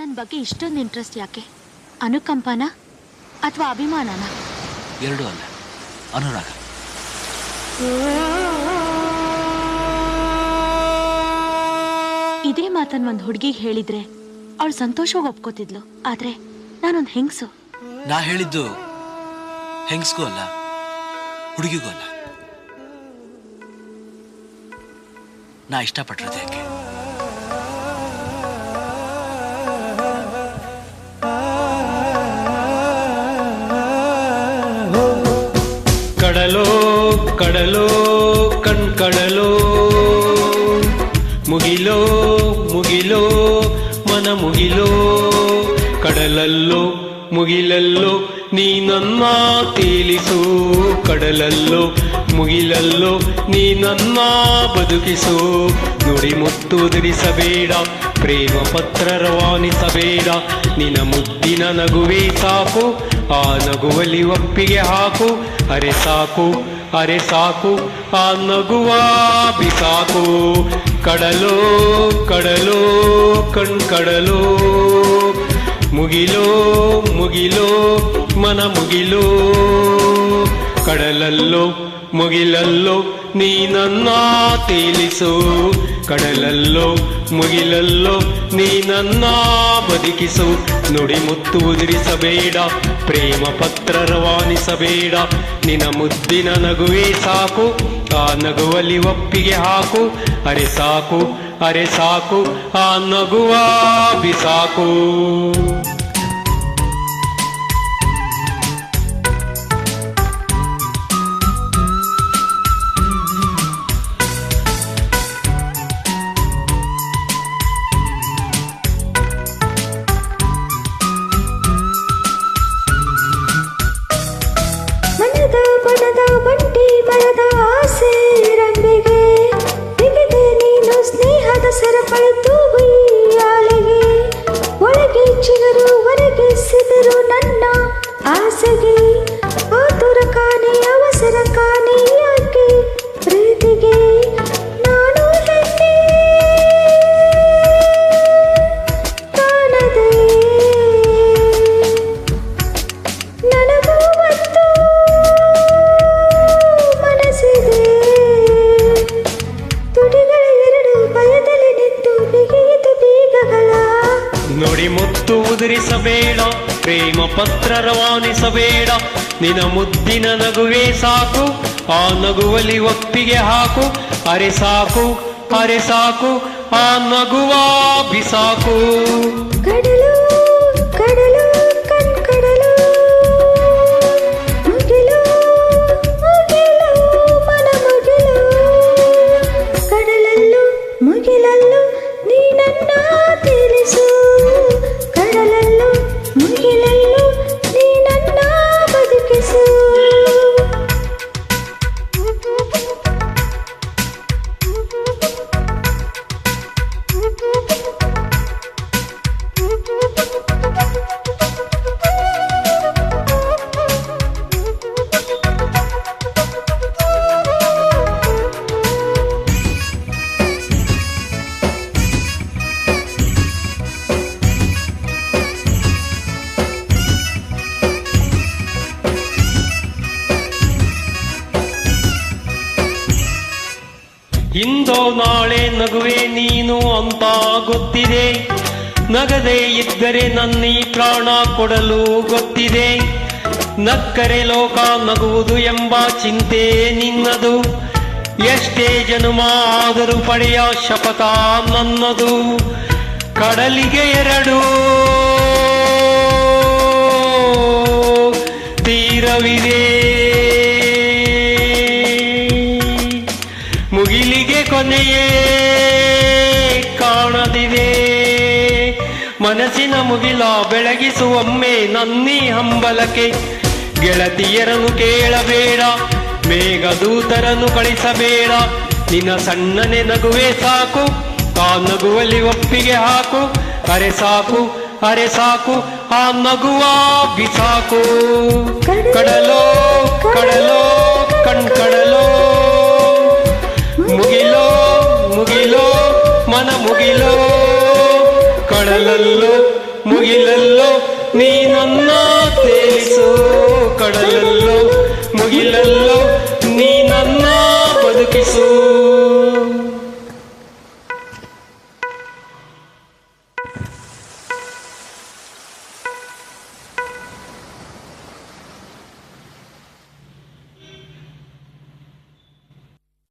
ನನ್ನ ಬಗ್ಗೆ ಇಷ್ಟೊಂದು ಇಂಟ್ರೆಸ್ಟ್ ಯಾಕೆ? ಅನುಕಂಪನ ಅಥವಾ ಅಭಿಮಾನನ? ಎರಡೂ ಅಲ್ಲ, ಅನುರಾಗ. ಇದೇ ಮಾತನ್ನ ಒಂದು ಹುಡುಗಿಗೆ ಹೇಳಿದ್ರೆ ಅವಳು ಸಂತೋಷವಾಗಿ ಒಪ್ಕೋತಿದ್ಲು. ಆದ್ರೆ ನಾನೊಂದು ಹೆಂಗಸು. ನಾ ಹೇಳಿದ್ದು ಹೆಂಗಸ್ಗೂ ಅಲ್ಲ, ಹುಡುಗಿಗೂ ಅಲ್ಲ. ನಾ ಇಷ್ಟಪಟ್ಟಿರೋದು ಯಾಕೆ? ಕಡಲೋ ಕಡಲೋ ಕಣ್ಕಡಲೋ, ಮುಗಿಲೋ ಮುಗಿಲೋ ಮನ ಮುಗಿಲೋ, ಕಡಲಲ್ಲೋ ಮುಗಿಲಲ್ಲೋ ನೀ ನನ್ನ ತೇಲಿಸು, ಕಡಲಲ್ಲೋ ಮುಗಿಲಲ್ಲೋ ನೀ ನನ್ನ ಬದುಕಿಸು. ನುಡಿ ಮುತ್ತು ಉದುರಿಸಬೇಡ, ಪ್ರೇಮ ಪತ್ರ ರವಾನಿಸಬೇಡ, ನಿನ್ನ ಮುದ್ದಿನ ನಗುವೇ ಸಾಕು, ಆ ನಗುವಲಿ ಒಪ್ಪಿಗೆ ಹಾಕು. ಅರೆ ಸಾಕು ಅರೆ ಸಾಕು, ಆ ನಗುವ ಬಿಸಾಕು. ಕಡಲೋ ಕಡಲೋ ಕಣ್ಕಡಲೋ, ಮುಗಿಲೋ ಮುಗಿಲೋ ಮನ ಮುಗಿಲೋ, ಕಡಲಲ್ಲೋ ಮುಗಿಲಲ್ಲೋ ನೀ ನನ್ನ ತೇಲಿಸು, ಕಡಲಲ್ಲೋ ಮುಗಿಲಲ್ಲೋ ನೀ ನನ್ನ ಬದುಕಿಸು. ನುಡಿ ಮುತ್ತು ಉದುರಿಸಬೇಡ, ಪ್ರೇಮ ಪತ್ರ ರವಾನಿಸಬೇಡ, ನಿನ್ನ ಮುದ್ದಿನ ನಗುವೇ ಸಾಕು, ಆ ನಗುವಲಿ ಒಪ್ಪಿಗೆ ಹಾಕು. ಅರೆ ಸಾಕು ಅರೆ ಸಾಕು, ಆ ನಗುವ ಬಿಸಾಕು. ಬಣದ ಬಂಟಿ ಮರದ ಆಸೆ ರಂಬೆಗೆ ಬಿಗಿದೆ ನೀನು ಸ್ನೇಹದ ಸರಪಳಿತು ಬೈಯಾಲೆಗೆ, ಒಳಗೆ ಚಿಗುರು ಹೊರಗೆ ಸಿದರು ನನ್ನ ಆಸೆಗೆ, ಆತುರ ಕಾಣೆ ಅವಸರ ಕಾಣೆ ಯಾಕೆ ಪ್ರೀತಿಗೆ. ನಾನು ಹೆಣ್ಣೆ ಕಾಣದೆ ನನಗೂ ಮತ್ತು ಮನಸ್ಸಿದೆ, ತುಟಿಗಳ ಎರಡು ಭಯದಲ್ಲಿ ನಿಂತು ಬಿಗಿಯಿತು ಬೀಗಗಳ. ನುಡಿ ಮುತ್ತು ಉದುರಿಸಬೇಡ, ಪ್ರೇಮ ಪತ್ರ ರವಾನಿಸಬೇಡ, ನಿನ್ನ ಮುದ್ದಿನ ನಗುವೇ ಸಾಕು, ಆ ನಗುವಲಿ ಒಪ್ಪಿಗೆ ಹಾಕು. ಅರೆ ಸಾಕು ಅರೆ ಸಾಕು, ಆ ನಗುವ ಬಿಸಾಕು. ಕಡಲು ಕಡಲು ಕಣ್ಕಡಲು, ಮುಗಿಲು ಮುಗಿಲು ಮನ ಮುಗಿಲು, ಕಡಲಲ್ಲೂ ಮುಗಿಲಲ್ಲೂ ನೀ ನನ್ನ ತೇಲಿಸು, ಕಡಲಲ್ಲೂ ಮುಗಿಲಲ್ಲೂ ನೀ ನನ್ನ ಬದುಕಿಸು. ಇಂದೋ ನಾಳೆ ನಗುವೆ ನೀನು ಅಂತ ಗೊತ್ತಿದೆ, ನಗದೇ ಇದ್ದರೆ ನನ್ನೀ ಪ್ರಾಣ ಕೊಡಲು ಗೊತ್ತಿದೆ. ನಕ್ಕರೆ ಲೋಕ ನಗುವುದು ಎಂಬ ಚಿಂತೆ ನಿನ್ನದು, ಎಷ್ಟೇ ಜನ್ಮ ಆದರೂ ಪಡೆಯ ಶಪಥ ನನ್ನದು. ಕಡಲಿಗೆ ಎರಡು ತೀರವಿದೆ, ಮುಗಿಲಿಗೆ ಕೊನೆಯೇ ಕಾಣದಿದೆ. ಮನಸ್ಸಿನ ಮುಗಿಲ ಬೆಳಗಿಸುವೊಮ್ಮೆ ನನ್ನೀ ಹಂಬಲಕ್ಕೆ, ಗೆಳತಿಯರನ್ನು ಕೇಳಬೇಡ, ಮೇಘದೂತರನ್ನು ಕಳಿಸಬೇಡ, ನಿನ್ನ ಸಣ್ಣನೆ ನಗುವೇ ಸಾಕು, ಆ ನಗುವಲ್ಲಿ ಒಪ್ಪಿಗೆ ಹಾಕು. ಅರೆ ಸಾಕು ಅರೆ ಸಾಕು, ಆ ನಗುವ ಬಿಸಾಕು. ಕಡಲೋ ಕಡಲೋ ಕಣ್ಕಡಲೋ, ಮುಗಿಲೋ ಮುಗಿಲೋ ಮನ ಮುಗಿಲೋ, ಕಡಲಲ್ಲೋ ಮುಗಿಲಲ್ಲೋ ನೀ ನನ್ನ ತೇಲಿಸು, ಕಡಲಲ್ಲೋ ಮುಗಿಲಲ್ಲೋ ನೀ ನನ್ನ ಬದುಕಿಸು.